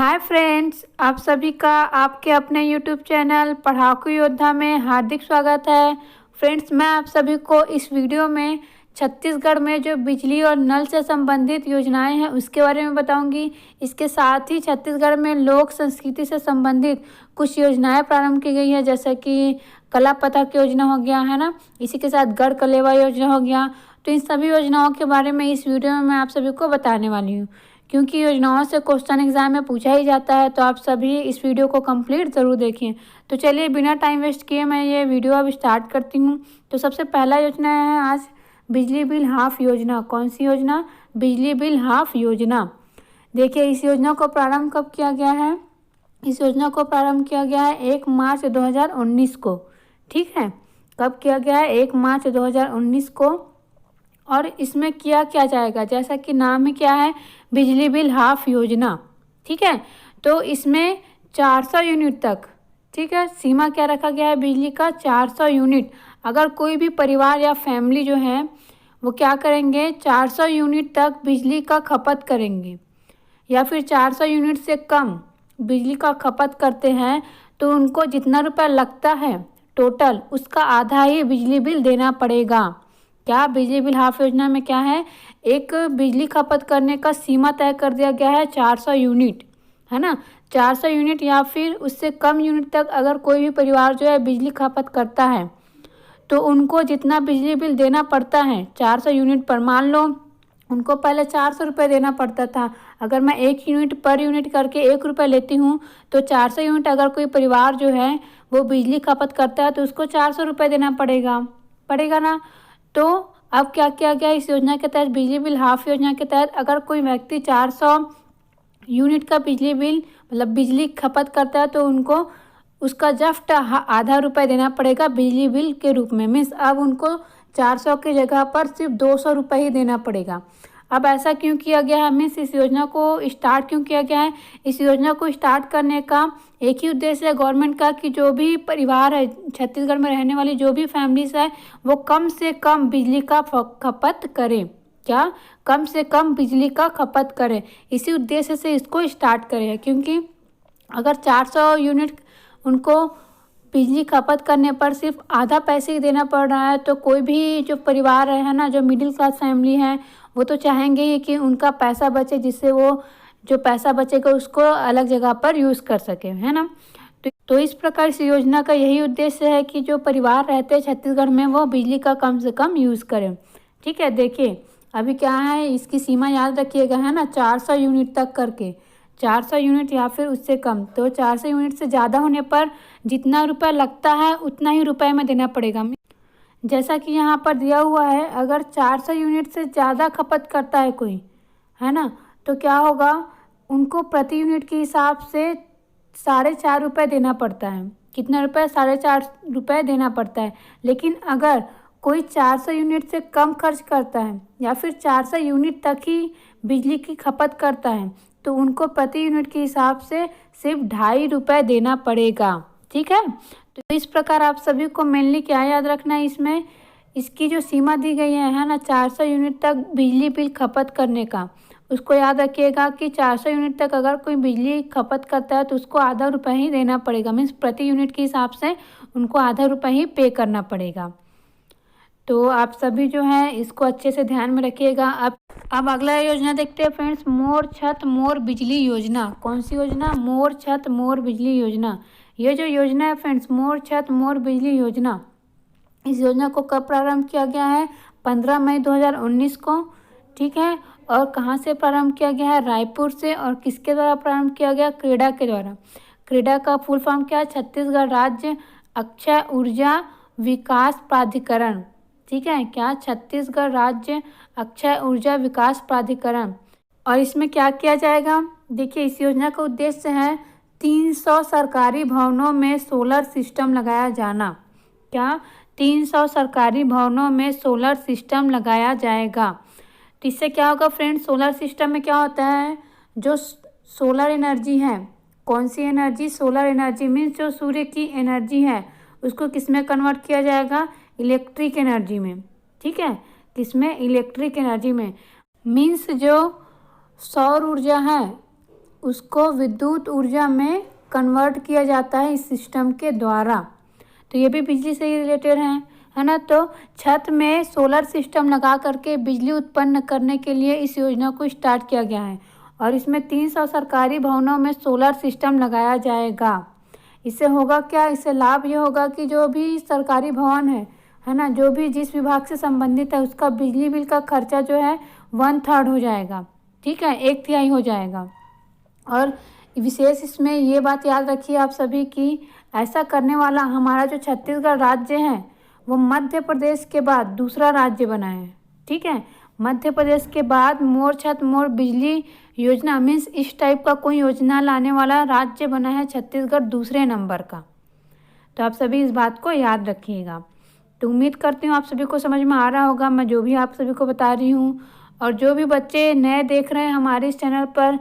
Hi friends, आप सभी का आपके अपने यूट्यूब चैनल पढ़ाकू योद्धा में हार्दिक स्वागत है। फ्रेंड्स, मैं आप सभी को इस वीडियो में छत्तीसगढ़ में जो बिजली और नल से संबंधित योजनाएं हैं उसके बारे में बताऊंगी। इसके साथ ही छत्तीसगढ़ में लोक संस्कृति से संबंधित कुछ योजनाएं प्रारंभ की गई है, जैसे कि कला पथक योजना हो गया है ना, इसी के साथ गढ़ कलेवा योजना हो गया। तो इन सभी योजनाओं के बारे में इस वीडियो में मैं आप सभी को बताने वाली हूँ, क्योंकि योजनाओं से क्वेश्चन एग्जाम में पूछा ही जाता है। तो आप सभी इस वीडियो को कंप्लीट ज़रूर देखें। तो चलिए बिना टाइम वेस्ट किए मैं ये वीडियो अब स्टार्ट करती हूँ। तो सबसे पहला योजना है आज बिजली बिल हाफ योजना। कौन सी योजना? बिजली बिल हाफ योजना। देखिए, इस योजना को प्रारंभ कब किया गया है? इस योजना को प्रारंभ किया गया है 1 मार्च 2019 को। ठीक है, कब किया गया है? 1 मार्च 2019 को। और इसमें किया क्या जाएगा? जैसा कि नाम में क्या है, बिजली बिल हाफ योजना। ठीक है, तो इसमें 400 यूनिट तक, ठीक है, सीमा क्या रखा गया है बिजली का? 400 यूनिट। अगर कोई भी परिवार या फैमिली जो है वो क्या करेंगे, 400 यूनिट तक बिजली का खपत करेंगे या फिर 400 यूनिट से कम बिजली का खपत करते हैं, तो उनको जितना रुपया लगता है टोटल, उसका आधा ही बिजली बिल देना पड़ेगा। क्या बिजली बिल हाफ योजना में क्या है, एक बिजली खपत करने का सीमा तय कर दिया गया है 400 यूनिट, है ना। 400 यूनिट या फिर उससे कम यूनिट तक अगर कोई भी परिवार जो है बिजली खपत करता है, तो उनको जितना बिजली बिल देना पड़ता है 400 यूनिट पर, मान लो उनको पहले 400 रुपये देना पड़ता था। अगर मैं 1 यूनिट पर यूनिट करके 1 रुपये लेती हूँ, तो 400 यूनिट अगर कोई परिवार जो है वो बिजली खपत करता है तो उसको 400 रुपये देना पड़ेगा ना। तो अब क्या किया गया इस योजना के तहत, बिजली बिल हाफ योजना के तहत, अगर कोई व्यक्ति 400 यूनिट का बिजली बिल मतलब बिजली खपत करता है तो उनको उसका जस्ट आधा रुपये देना पड़ेगा बिजली बिल के रूप में। मीन्स अब उनको 400 की जगह पर सिर्फ 200 रुपये ही देना पड़ेगा। अब ऐसा क्यों किया गया है? मीन्स इस योजना को स्टार्ट क्यों किया गया है? इस योजना को स्टार्ट करने का एक ही उद्देश्य है गवर्नमेंट का, कि जो भी परिवार है छत्तीसगढ़ में रहने वाली जो भी फैमिलीज है वो कम से कम बिजली का खपत करें। क्या? कम से कम बिजली का खपत करें। इसी उद्देश्य से इसको स्टार्ट करें, क्योंकि अगर 400 यूनिट उनको बिजली खपत करने पर सिर्फ आधा पैसे ही देना पड़ रहा है, तो कोई भी जो परिवार है ना, जो मिडिल क्लास फैमिली है, वो तो चाहेंगे ही कि उनका पैसा बचे, जिससे वो जो पैसा बचेगा उसको अलग जगह पर यूज़ कर सके, है ना। तो इस प्रकार इस योजना का यही उद्देश्य है कि जो परिवार रहते हैं छत्तीसगढ़ में वो बिजली का कम से कम यूज़ करें। ठीक है, देखिए अभी क्या है, इसकी सीमा याद रखिएगा, है ना, 400 यूनिट तक करके, 400 यूनिट या फिर उससे कम। तो 400 यूनिट से ज़्यादा होने पर जितना रुपया लगता है उतना ही रुपये में देना पड़ेगा। जैसा कि यहाँ पर दिया हुआ है, अगर 400 यूनिट से ज़्यादा खपत करता है कोई, है ना, तो क्या होगा, उनको प्रति यूनिट के हिसाब से 4.5 रुपये देना पड़ता है। कितना रुपये? 4.5 रुपये देना पड़ता है। लेकिन अगर कोई 400 यूनिट से कम खर्च करता है या फिर 400 यूनिट तक ही बिजली की खपत करता है, तो उनको प्रति यूनिट के हिसाब से सिर्फ 2.5 रुपये देना पड़ेगा। ठीक है, तो इस प्रकार आप सभी को मेनली क्या याद रखना है, इसमें इसकी जो सीमा दी गई है ना, 400 यूनिट तक बिजली बिल खपत करने का, उसको याद रखिएगा कि 400 यूनिट तक अगर कोई बिजली खपत करता है तो उसको आधा रुपये ही देना पड़ेगा। मीन्स प्रति यूनिट के हिसाब से उनको आधा रुपये ही पे करना पड़ेगा। तो आप सभी जो है इसको अच्छे से ध्यान में रखिएगा। अब अगला योजना देखते हैं फ्रेंड्स, मोर छत मोर बिजली योजना। कौन सी योजना? मोर छत मोर बिजली योजना। ये जो योजना है फ्रेंड्स, मोर छत मोर बिजली योजना, इस योजना को कब प्रारंभ किया गया है? 15 मई 2019 को। ठीक है, और कहाँ से प्रारंभ किया गया है? रायपुर से। और किसके द्वारा प्रारंभ किया गया? क्रेडा के द्वारा। क्रेडा का फुल फॉर्म क्या है? छत्तीसगढ़ राज्य अक्षय ऊर्जा विकास प्राधिकरण। ठीक है, क्या? छत्तीसगढ़ राज्य अक्षय ऊर्जा विकास प्राधिकरण। और इसमें क्या किया जाएगा? देखिए, इस योजना का उद्देश्य है 300 सरकारी भवनों में सोलर सिस्टम लगाया जाना। क्या? 300 सरकारी भवनों में सोलर सिस्टम लगाया जाएगा। तो इससे क्या होगा फ्रेंड्स, सोलर सिस्टम में क्या होता है, जो सोलर एनर्जी है, कौन सी एनर्जी? Solar energy. मीन्स जो सूर्य की एनर्जी है उसको किस में कन्वर्ट किया जाएगा? इलेक्ट्रिक एनर्जी में। ठीक है, किसमें? इलेक्ट्रिक एनर्जी में। मीन्स जो सौर ऊर्जा है उसको विद्युत ऊर्जा में कन्वर्ट किया जाता है इस सिस्टम के द्वारा। तो ये भी बिजली से ही रिलेटेड है ना। तो छत में सोलर सिस्टम लगा करके बिजली उत्पन्न करने के लिए इस योजना को स्टार्ट किया गया है और इसमें 300 सरकारी भवनों में सोलर सिस्टम लगाया जाएगा। इससे होगा क्या, इससे लाभ ये होगा कि जो भी सरकारी भवन है ना, जो भी जिस विभाग से संबंधित है उसका बिजली बिल का खर्चा जो है 1/3 हो जाएगा, ठीक है, 1/3 हो जाएगा। और विशेष इसमें ये बात याद रखिए आप सभी कि ऐसा करने वाला हमारा जो छत्तीसगढ़ राज्य है वो मध्य प्रदेश के बाद दूसरा राज्य बना है, ठीक है। मध्य प्रदेश के बाद मोर छत मोर बिजली योजना मीन्स इस टाइप का कोई योजना लाने वाला राज्य बना है छत्तीसगढ़ दूसरे नंबर का। तो आप सभी इस बात को याद रखिएगा। तो उम्मीद करती हूँ आप सभी को समझ में आ रहा होगा मैं जो भी आप सभी को बता रही हूँ। और जो भी बच्चे नए देख रहे हैं हमारे इस चैनल पर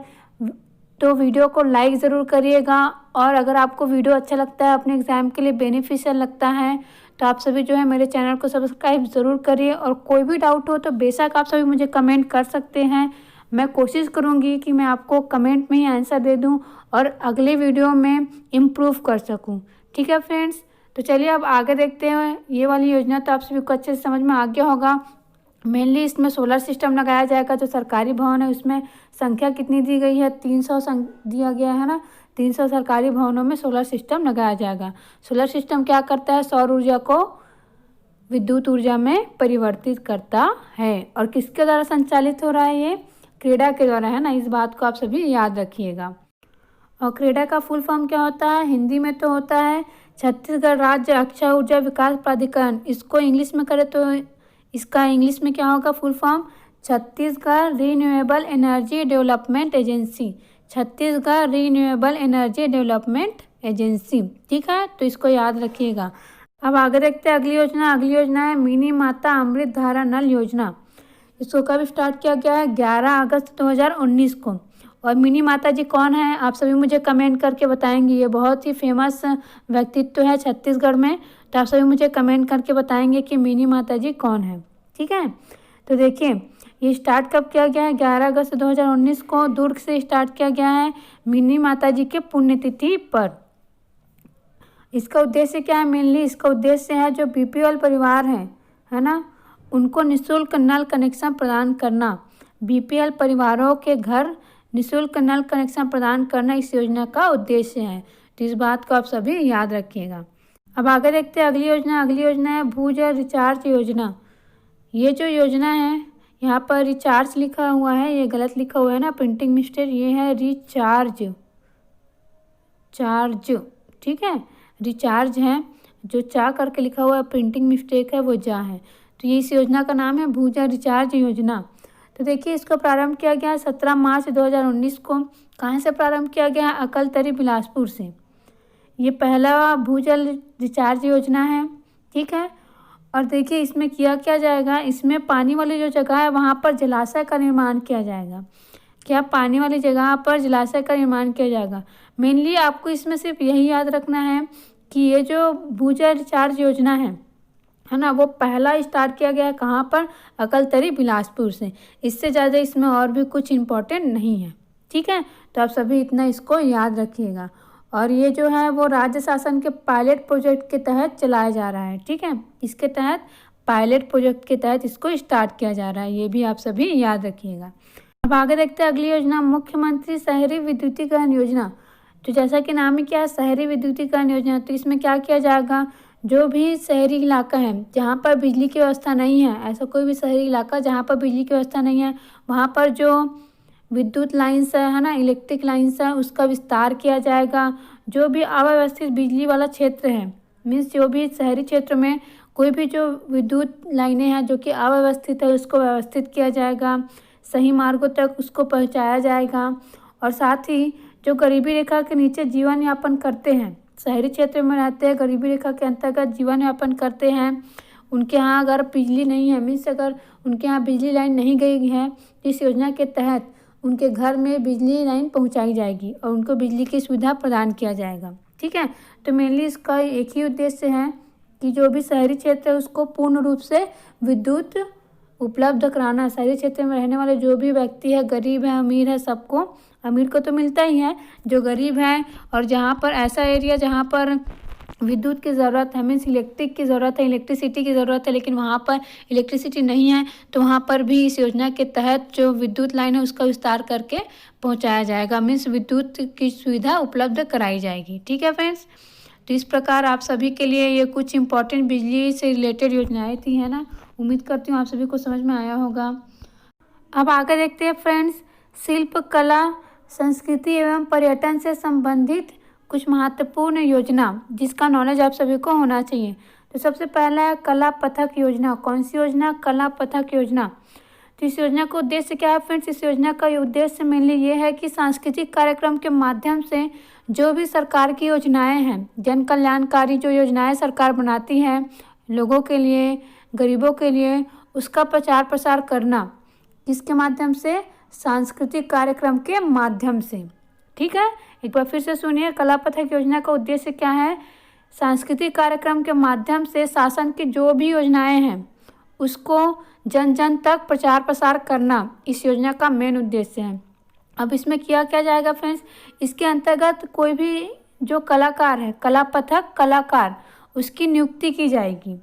तो वीडियो को लाइक ज़रूर करिएगा। और अगर आपको वीडियो अच्छा लगता है, अपने एग्ज़ाम के लिए बेनिफिशियल लगता है, तो आप सभी जो है मेरे चैनल को सब्सक्राइब ज़रूर करिए। और कोई भी डाउट हो तो बेशक आप सभी मुझे कमेंट कर सकते हैं। मैं कोशिश करूँगी कि मैं आपको कमेंट में ही आंसर दे दूँ और अगले वीडियो में इम्प्रूव कर सकूँ, ठीक है फ्रेंड्स। तो चलिए अब आगे देखते हैं। ये वाली योजना तो आप सभी को अच्छे से समझ में आ गया होगा। मेनली इसमें सोलर सिस्टम लगाया जाएगा। जो सरकारी भवन है उसमें संख्या कितनी दी गई है, 300 दिया गया है ना। 300 सरकारी भवनों में सोलर सिस्टम लगाया जाएगा। सोलर सिस्टम क्या करता है, सौर ऊर्जा को विद्युत ऊर्जा में परिवर्तित करता है। और किसके द्वारा संचालित हो रहा है, ये क्रेडा के द्वारा है ना। इस बात को आप सभी याद रखिएगा। और क्रेडा का फुल फॉर्म क्या होता है, हिंदी में तो होता है छत्तीसगढ़ राज्य अक्षय ऊर्जा विकास प्राधिकरण। इसको इंग्लिश में करें तो इसका इंग्लिश में क्या होगा full form, Chhattisgarh renewable energy development agency. Chhattisgarh renewable energy development agency, ठीक है। तो इसको याद रखिएगा। अब आगे देखते हैं अगली योजना। अगली योजना है मिनी माता अमृत धारा नल योजना। इसको कब स्टार्ट किया गया है, 11 अगस्त 2019 को। और मिनी माता जी कौन है आप सभी मुझे कमेंट करके बताएंगे। ये बहुत ही फेमस व्यक्तित्व है छत्तीसगढ़ में। तो आप सभी मुझे कमेंट करके बताएंगे कि मिनी माता जी कौन है, ठीक है। तो देखिए ये स्टार्ट कब किया गया है, 11 अगस्त 2019 को दुर्ग से स्टार्ट किया गया है मिनी माता जी के पुण्यतिथि पर। इसका उद्देश्य क्या है, मेनली इसका उद्देश्य है जो बीपीएल परिवार है ना, उनको निःशुल्क नल कनेक्शन प्रदान करना। बीपीएल परिवारों के घर निःशुल्क नल कनेक्शन प्रदान करना इस योजना का उद्देश्य है। तो इस बात को आप सभी याद रखिएगा। अब आगे देखते हैं अगली योजना। अगली योजना है भूजल रिचार्ज योजना। ये जो योजना है यहाँ पर रिचार्ज लिखा हुआ है, ये गलत लिखा हुआ है ना, प्रिंटिंग मिस्टेक। ये है रिचार्ज, ठीक है, रिचार्ज है। जो चा करके लिखा हुआ है प्रिंटिंग मिस्टेक है, वो जा है। तो ये इस योजना का नाम है भूजल रिचार्ज योजना। तो देखिए इसको प्रारंभ किया गया 17 मार्च 2019 को। कहाँ से प्रारंभ किया गया है, अकलतरी बिलासपुर से। ये पहला भूजल रिचार्ज योजना है, ठीक है। और देखिए इसमें किया क्या जाएगा, इसमें पानी वाली जो जगह है वहाँ पर जलाशय का निर्माण किया जाएगा। क्या पानी वाली जगह पर जलाशय का निर्माण किया जाएगा। मेनली आपको इसमें सिर्फ यही याद रखना है कि ये जो भूजल रिचार्ज योजना है ना, वो पहला स्टार्ट किया गया है कहाँ पर, अकलतरी बिलासपुर से। इससे ज़्यादा इसमें और भी कुछ इम्पोर्टेंट नहीं है, ठीक है। तो आप सभी इतना इसको याद रखिएगा। और ये जो है वो राज्य शासन के पायलट प्रोजेक्ट के तहत चलाया जा रहा है, ठीक है। इसके तहत पायलट प्रोजेक्ट के तहत इसको स्टार्ट किया जा रहा है, ये भी आप सभी याद रखिएगा। अब आगे देखते हैं अगली योजना, मुख्यमंत्री शहरी विद्युतीकरण योजना। तो जैसा कि नाम ही क्या है, शहरी विद्युतीकरण योजना। तो इसमें क्या किया जाएगा, जो भी शहरी इलाका है जहाँ पर बिजली की व्यवस्था नहीं है, ऐसा कोई भी शहरी इलाका जहाँ पर बिजली की व्यवस्था नहीं है, वहाँ पर जो विद्युत लाइन्स है ना, इलेक्ट्रिक लाइन्स है, उसका विस्तार किया जाएगा। जो भी अव्यवस्थित बिजली वाला क्षेत्र है, मीन्स जो भी शहरी क्षेत्र में कोई भी जो विद्युत लाइनें हैं जो कि अव्यवस्थित है, उसको व्यवस्थित किया जाएगा, सही मार्गों तक उसको पहुंचाया जाएगा। और साथ ही जो गरीबी रेखा के नीचे जीवन यापन करते हैं, शहरी क्षेत्र में रहते हैं, गरीबी रेखा के अंतर्गत जीवन यापन करते हैं, उनके यहाँ अगर बिजली नहीं है, मीन्स अगर उनके यहाँ बिजली लाइन नहीं गई है, इस योजना के तहत उनके घर में बिजली लाइन पहुंचाई जाएगी और उनको बिजली की सुविधा प्रदान किया जाएगा, ठीक है। तो मेनली इसका एक ही उद्देश्य है कि जो भी शहरी क्षेत्र है उसको पूर्ण रूप से विद्युत उपलब्ध कराना, शहरी क्षेत्र में रहने वाले जो भी व्यक्ति है, गरीब है अमीर है, सबको, अमीर को तो मिलता ही है, जो गरीब है और जहाँ पर ऐसा एरिया जहाँ पर विद्युत की ज़रूरत है, मीन्स इलेक्ट्रिक की ज़रूरत है, इलेक्ट्रिसिटी की ज़रूरत है, लेकिन वहाँ पर इलेक्ट्रिसिटी नहीं है, तो वहाँ पर भी इस योजना के तहत जो विद्युत लाइन है उसका विस्तार करके पहुँचाया जाएगा, मीन्स विद्युत की सुविधा उपलब्ध कराई जाएगी। ठीक है फ्रेंड्स, तो इस प्रकार आप सभी के लिए ये कुछ इंपॉर्टेंट बिजली से रिलेटेड योजनाएं थी, है ना। उम्मीद करती हूँ आप सभी को समझ में आया होगा। अब आगे देखते हैं फ्रेंड्स, शिल्प कला संस्कृति एवं पर्यटन से संबंधित कुछ महत्वपूर्ण योजना जिसका नॉलेज आप सभी को होना चाहिए। तो सबसे पहला है कला पथक योजना। कौन सी योजना? कला पथक योजना। तो इस योजना का उद्देश्य क्या है फ्रेंड्स? इस योजना का उद्देश्य मेनली ये है कि सांस्कृतिक कार्यक्रम के माध्यम से जो भी सरकार की योजनाएं हैं, जन कल्याणकारी जो योजनाएं सरकार बनाती है लोगों के लिए, गरीबों के लिए, उसका प्रचार प्रसार करना। किसके माध्यम से? सांस्कृतिक कार्यक्रम के माध्यम से। ठीक है, एक बार फिर से सुनिए, कला पथक योजना का उद्देश्य क्या है? सांस्कृतिक कार्यक्रम के माध्यम से शासन की जो भी योजनाएं हैं उसको जन जन तक प्रचार प्रसार करना इस योजना का मेन उद्देश्य है। अब इसमें किया क्या जाएगा फ्रेंड्स? इसके अंतर्गत कोई भी जो कलाकार है, कला पथक कलाकार, उसकी नियुक्ति की जाएगी।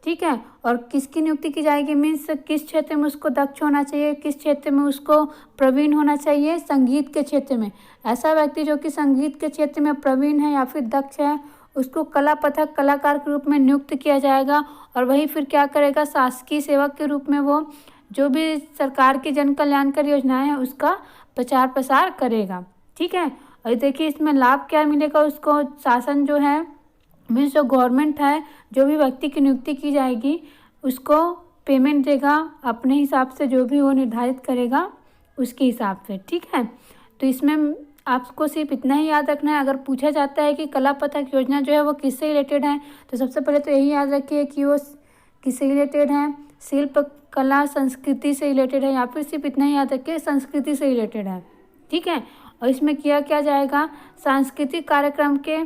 ठीक है, और किसकी नियुक्ति की जाएगी? मीन्स किस क्षेत्र में उसको दक्ष होना चाहिए, किस क्षेत्र में उसको प्रवीण होना चाहिए? संगीत के क्षेत्र में। ऐसा व्यक्ति जो कि संगीत के क्षेत्र में प्रवीण है या फिर दक्ष है, उसको कला पथक कलाकार के रूप में नियुक्त किया जाएगा। और वही फिर क्या करेगा? शासकीय सेवक के रूप में वो जो भी सरकार की जन कल्याणकारी योजनाएं हैं उसका प्रचार प्रसार करेगा। ठीक है, और देखिए इसमें लाभ क्या मिलेगा उसको? शासन जो है, मीन्स जो गवर्नमेंट है, जो भी व्यक्ति की नियुक्ति की जाएगी उसको पेमेंट देगा अपने हिसाब से, जो भी वो निर्धारित करेगा उसके हिसाब से। ठीक है, तो इसमें आपको सिर्फ इतना ही याद रखना है। अगर पूछा जाता है कि कला पथक योजना जो है वो किससे रिलेटेड है, तो सबसे पहले तो यही याद रखिए कि वो किससे रिलेटेड है? शिल्प कला संस्कृति से रिलेटेड है, या फिर सिर्फ इतना ही याद रखिए संस्कृति से रिलेटेड है। ठीक है, और इसमें किया क्या जाएगा? सांस्कृतिक कार्यक्रम के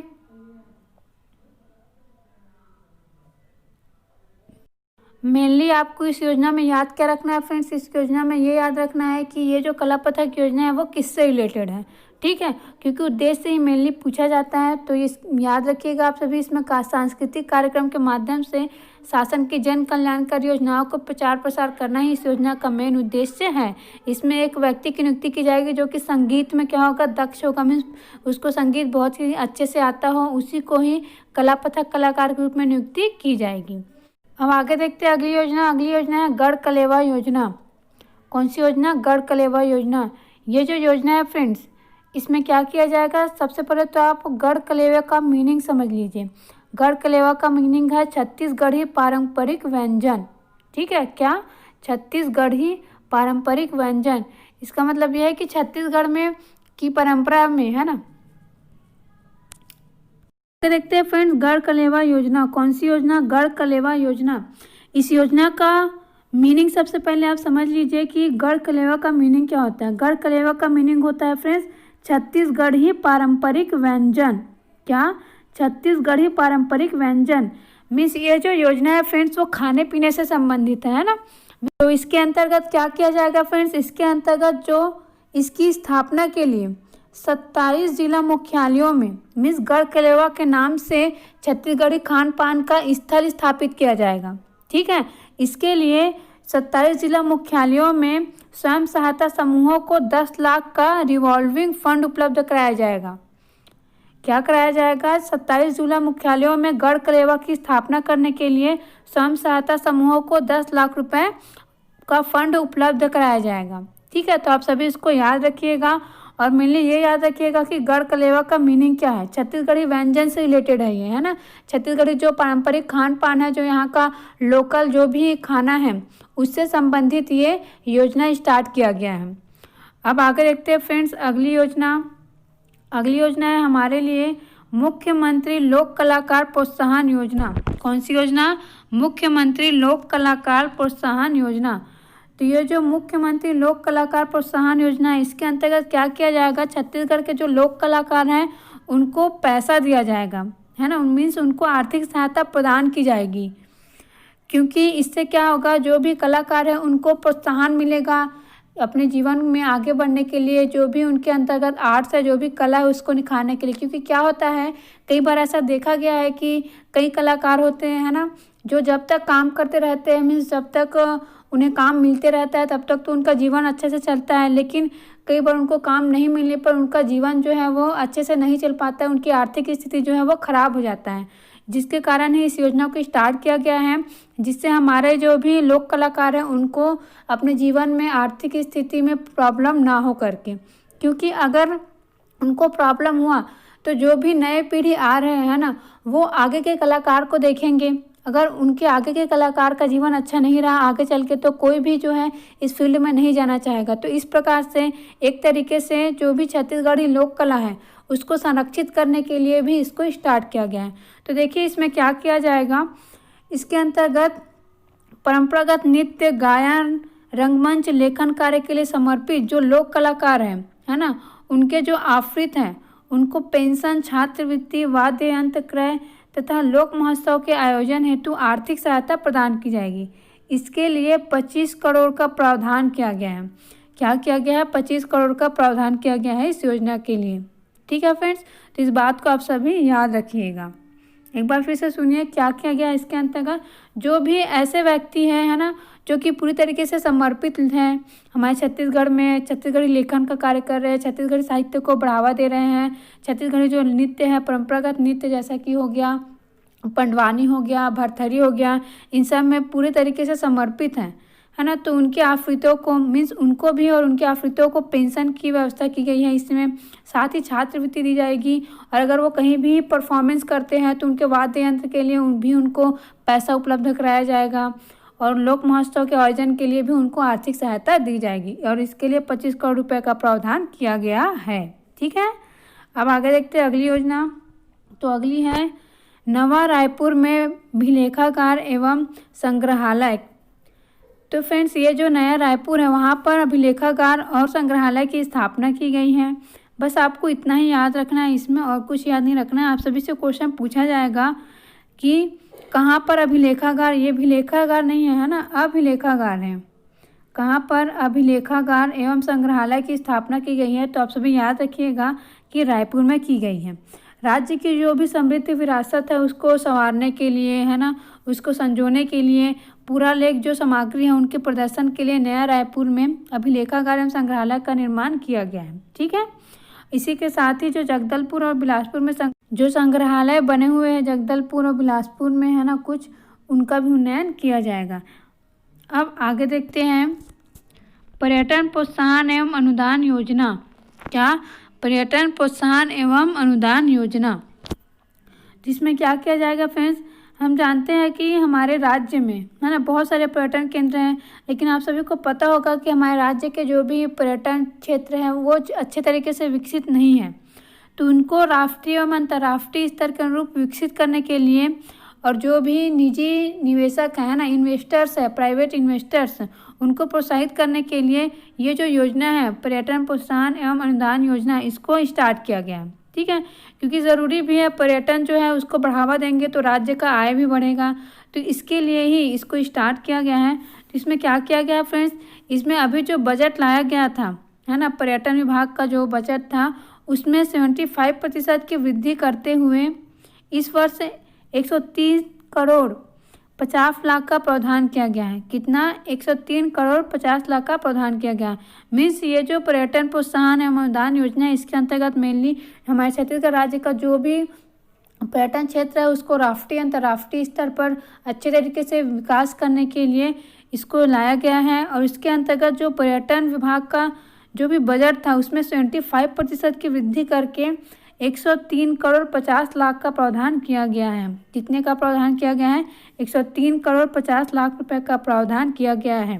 मेनली आपको इस योजना में याद क्या रखना है फ्रेंड्स? इस योजना में ये याद रखना है कि ये जो कला पथक योजना है वो किससे रिलेटेड है। ठीक है, क्योंकि उद्देश्य से ही मेनली पूछा जाता है, तो ये याद रखिएगा आप सभी। इसमें सांस्कृतिक कार्यक्रम के माध्यम से शासन की जन कल्याणकारी योजनाओं को प्रचार प्रसार करना ही इस योजना का मेन उद्देश्य है। इसमें एक व्यक्ति की नियुक्ति की जाएगी जो कि संगीत में क्या होगा? दक्ष होगा, मीन्स उसको संगीत बहुत ही अच्छे से आता हो, उसी को ही कला पथक कलाकार के रूप में नियुक्ति की जाएगी। अब आगे देखते हैं अगली योजना। अगली योजना है गढ़ कलेवा योजना। कौन सी योजना? गढ़ कलेवा योजना। ये जो योजना है फ्रेंड्स, इसमें क्या किया जाएगा? सबसे पहले तो आप गढ़ कलेवा का मीनिंग समझ लीजिए। गढ़ कलेवा का मीनिंग है छत्तीसगढ़ी पारंपरिक व्यंजन। ठीक है, क्या? छत्तीसगढ़ी पारंपरिक व्यंजन। इसका मतलब यह है कि छत्तीसगढ़ में की परंपरा में, है ना। देखते हैं फ्रेंड्स गढ़ कलेवा योजना। कौन सी योजना? गढ़ कलेवा योजना। इस योजना का मीनिंग सबसे पहले आप समझ लीजिए कि गढ़ कलेवा का मीनिंग क्या होता है। गढ़ कलेवा का मीनिंग होता है फ्रेंड्स छत्तीसगढ़ी पारंपरिक व्यंजन। क्या? छत्तीसगढ़ी पारंपरिक व्यंजन। मीन्स ये जो योजना है फ्रेंड्स वो खाने पीने से संबंधित है ना। तो इसके अंतर्गत क्या किया जाएगा फ्रेंड्स? इसके अंतर्गत जो इसकी स्थापना के लिए 27 जिला मुख्यालयों में, मीन्स गढ़ कलेवा के नाम से छत्तीसगढ़ी खान पान का स्थल स्थापित किया जाएगा। ठीक है, इसके लिए 27 जिला मुख्यालयों में स्वयं सहायता समूहों को 10 लाख का रिवॉल्विंग फंड उपलब्ध कराया जाएगा। क्या कराया जाएगा? 27 जिला मुख्यालयों में गढ़ कलेवा की स्थापना करने के लिए स्वयं सहायता समूहों को 10 लाख रुपए का फंड उपलब्ध कराया जाएगा। ठीक है, तो आप सभी इसको याद रखिएगा। और मेनली ये याद रखिएगा कि गढ़ कलेवा का मीनिंग क्या है। छत्तीसगढ़ी व्यंजन से रिलेटेड है ये, है ना। छत्तीसगढ़ी जो पारंपरिक खान पान है, जो यहाँ का लोकल जो भी खाना है उससे संबंधित ये योजना स्टार्ट किया गया है। अब आगे देखते हैं फ्रेंड्स अगली योजना। अगली योजना है हमारे लिए मुख्यमंत्री लोक कलाकार प्रोत्साहन योजना। कौन सी योजना? मुख्यमंत्री लोक कलाकार प्रोत्साहन योजना। तो ये जो मुख्यमंत्री लोक कलाकार प्रोत्साहन योजना है, इसके अंतर्गत क्या किया जाएगा? छत्तीसगढ़ के जो लोक कलाकार हैं उनको पैसा दिया जाएगा, है ना। मीन्स उनको आर्थिक सहायता प्रदान की जाएगी। क्योंकि इससे क्या होगा, जो भी कलाकार है उनको प्रोत्साहन मिलेगा अपने जीवन में आगे बढ़ने के लिए, जो भी उनके अंतर्गत आर्ट्स है, जो भी कला है उसको निखारने के लिए। क्योंकि क्या होता है, कई बार ऐसा देखा गया है कि कई कलाकार होते हैं, है ना, जो जब तक काम करते रहते हैं, मीन्स जब तक उन्हें काम मिलते रहता है तब तक तो उनका जीवन अच्छे से चलता है। लेकिन कई बार उनको काम नहीं मिलने पर उनका जीवन जो है वो अच्छे से नहीं चल पाता है, उनकी आर्थिक स्थिति जो है वो खराब हो जाता है। जिसके कारण ही इस योजना को स्टार्ट किया गया है, जिससे हमारे जो भी लोक कलाकार हैं उनको अपने जीवन में आर्थिक स्थिति में प्रॉब्लम ना हो करके। क्योंकि अगर उनको प्रॉब्लम हुआ तो जो भी नए पीढ़ी आ रहे हैं ना, वो आगे के कलाकार को देखेंगे। अगर उनके आगे के कलाकार का जीवन अच्छा नहीं रहा आगे चल के, तो कोई भी जो है इस फील्ड में नहीं जाना चाहेगा। तो इस प्रकार से एक तरीके से जो भी छत्तीसगढ़ी लोक कला है उसको संरक्षित करने के लिए भी इसको स्टार्ट किया गया है। तो देखिए इसमें क्या किया जाएगा, इसके अंतर्गत परंपरागत नृत्य, गायन, रंगमंच, लेखन कार्य के लिए समर्पित जो लोक कलाकार हैं, है ना, उनके जो आश्रित हैं उनको पेंशन, छात्रवृत्ति, वाद्य यंत्र क्रय तथा लोक महोत्सव के आयोजन हेतु आर्थिक सहायता प्रदान की जाएगी। इसके लिए 25 करोड़ का प्रावधान किया गया है। क्या किया गया है? 25 करोड़ का प्रावधान किया गया है इस योजना के लिए। ठीक है फ्रेंड्स, तो इस बात को आप सभी याद रखिएगा। एक बार फिर से सुनिए क्या किया गया इसके अंतर्गत। जो भी ऐसे व्यक्ति हैं, है ना, जो कि पूरी तरीके से समर्पित हैं हमारे छत्तीसगढ़ में, छत्तीसगढ़ी लेखन का कार्य कर रहे हैं, छत्तीसगढ़ी साहित्य को बढ़ावा दे रहे हैं, छत्तीसगढ़ी जो नृत्य है, परंपरागत नृत्य जैसा कि हो गया पंडवानी, हो गया भरथरी, हो गया, इन सब में पूरे तरीके से समर्पित हैं, है ना, तो उनके आश्रितों को मीन्स उनको भी और उनके आश्रितों को पेंशन की व्यवस्था की गई है इसमें। साथ ही छात्रवृत्ति दी जाएगी, और अगर वो कहीं भी परफॉर्मेंस करते हैं तो उनके वाद्य यंत्र के लिए भी उनको पैसा उपलब्ध कराया जाएगा, और लोक महोत्सव के आयोजन के लिए भी उनको आर्थिक सहायता दी जाएगी, और इसके लिए 25 करोड़ रुपये का प्रावधान किया गया है। ठीक है, अब आगे देखते हैं अगली योजना। तो अगली है नवा रायपुर में अभिलेखागार एवं संग्रहालय। तो फ्रेंड्स, ये जो नया रायपुर है वहाँ पर अभिलेखागार और संग्रहालय की स्थापना की गई है। बस आपको इतना ही याद रखना है, इसमें और कुछ याद नहीं रखना है। आप सभी से क्वेश्चन पूछा जाएगा कि कहाँ पर अभिलेखागार, ये अभिलेखागार नहीं है, है ना, अभिलेखागार है। कहाँ पर अभिलेखागार एवं संग्रहालय की स्थापना की गई है, तो आप सभी याद रखिएगा कि रायपुर में की गई है। राज्य की जो भी समृद्ध विरासत है उसको संवारने के लिए, है ना, उसको संजोने के लिए, पूरा लेख जो सामग्री है उनके प्रदर्शन के लिए नया रायपुर में अभिलेखागार एवं संग्रहालय का निर्माण किया गया है। ठीक है, इसी के साथ ही जो जगदलपुर और बिलासपुर में जो संग्रहालय बने हुए हैं जगदलपुर और बिलासपुर में, है ना, कुछ उनका भी उन्नयन किया जाएगा। अब आगे देखते हैं पर्यटन प्रोत्साहन एवं अनुदान योजना। क्या? पर्यटन प्रोत्साहन एवं अनुदान योजना, जिसमें क्या किया जाएगा फ्रेंड्स, हम जानते हैं कि हमारे राज्य में, है ना, बहुत सारे पर्यटन केंद्र हैं, लेकिन आप सभी को पता होगा कि हमारे राज्य के जो भी पर्यटन क्षेत्र हैं वो अच्छे तरीके से विकसित नहीं है। तो उनको राष्ट्रीय एवं अंतर्राष्ट्रीय स्तर के अनुरूप विकसित करने के लिए, और जो भी निजी निवेशक हैं ना, इन्वेस्टर्स है, प्राइवेट इन्वेस्टर्स, उनको प्रोत्साहित करने के लिए ये जो योजना है पर्यटन प्रोत्साहन एवं अनुदान योजना, इसको स्टार्ट किया गया है। ठीक है, क्योंकि ज़रूरी भी है, पर्यटन जो है उसको बढ़ावा देंगे तो राज्य का आय भी बढ़ेगा, तो इसके लिए ही इसको स्टार्ट किया गया है। तो इसमें क्या किया गया फ्रेंड्स, इसमें अभी जो बजट लाया गया था, है ना, पर्यटन विभाग का जो बजट था उसमें 75% की वृद्धि करते हुए इस वर्ष 103 करोड़ 50 लाख का प्रावधान किया गया है। कितना? 103 करोड़ 50 लाख का प्रावधान किया गया है। मीन्स ये जो पर्यटन प्रोत्साहन एवं अनुदान योजना है इसके अंतर्गत मेनली हमारे छत्तीसगढ़ राज्य का जो भी पर्यटन क्षेत्र है उसको राष्ट्रीय अंतर्राष्ट्रीय स्तर पर अच्छे तरीके से विकास करने के लिए इसको लाया गया है। और इसके अंतर्गत जो पर्यटन विभाग का जो भी बजट था उसमें 75% की वृद्धि करके 103 करोड़ 50 लाख का प्रावधान किया गया है। कितने का प्रावधान किया गया है? 103 करोड़ 50 लाख रुपए का प्रावधान किया गया है।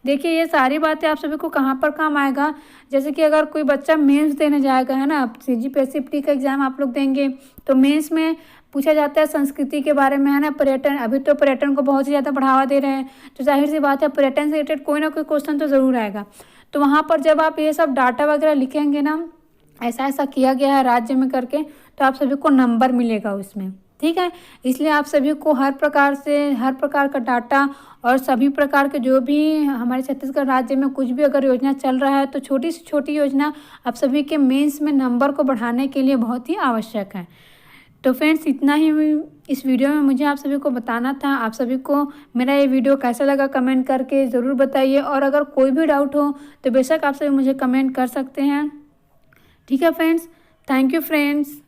देखिए ये सारी बातें आप सभी को कहाँ पर काम आएगा, जैसे कि अगर कोई बच्चा मेंस देने जाएगा, है ना, CGPSC का एग्जाम आप लोग देंगे तो मेंस में पूछा जाता है संस्कृति के बारे में, है ना, पर्यटन, अभी तो पर्यटन को बहुत ही ज़्यादा बढ़ावा दे रहे हैं, तो जाहिर सी बात है पर्यटन से रिलेटेड कोई ना कोई क्वेश्चन तो ज़रूर आएगा। तो वहाँ पर जब आप ये सब डाटा वगैरह लिखेंगे ना, ऐसा ऐसा किया गया है राज्य में करके, तो आप सभी को नंबर मिलेगा उसमें। ठीक है। इसलिए आप सभी को हर प्रकार का डाटा और सभी प्रकार के जो भी हमारे छत्तीसगढ़ राज्य में कुछ भी अगर योजना चल रहा है तो छोटी से छोटी योजना आप सभी के मेंस में नंबर को बढ़ाने के लिए बहुत ही आवश्यक है। तो फ्रेंड्स इतना ही इस वीडियो में मुझे आप सभी को बताना था। आप सभी को मेरा ये वीडियो कैसा लगा कमेंट करके ज़रूर बताइए, और अगर कोई भी डाउट हो तो बेशक आप सभी मुझे कमेंट कर सकते हैं। ठीक है फ्रेंड्स, थैंक यू फ्रेंड्स।